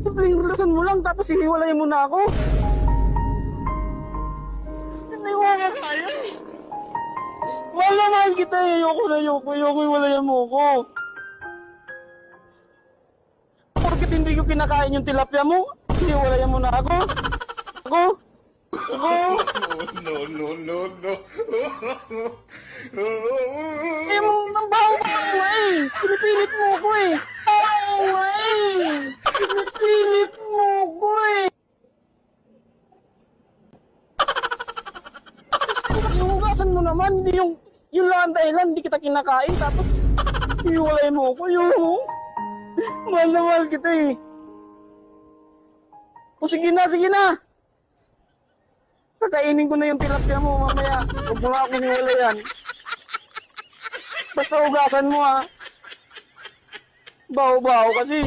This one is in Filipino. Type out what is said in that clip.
Simpleng relasyon mo lang, tapos hihiwalayin mo na ako. Hindi ko kaya. Mahal na mahal kita eh. Ayoko, hiwalayan mo ako. Porket hindi ko kinakain yung tilapia mo, hiwalayan mo na ako. Ako. Eh, ang baho mo eh. Pinipilit mo ako eh. Pinipilit mo ako eh. Ihugasan mo naman, yung lang ang dahilan, hindi kita kinakain, tapos hiwalayin mo ako, mahal na mahal kita eh. O sige na. Kakainin ko na yung tilapia mo mamaya. Huwag mo nga akong hiwalayan. Basta hugasan mo ha. Baho-baho kasi.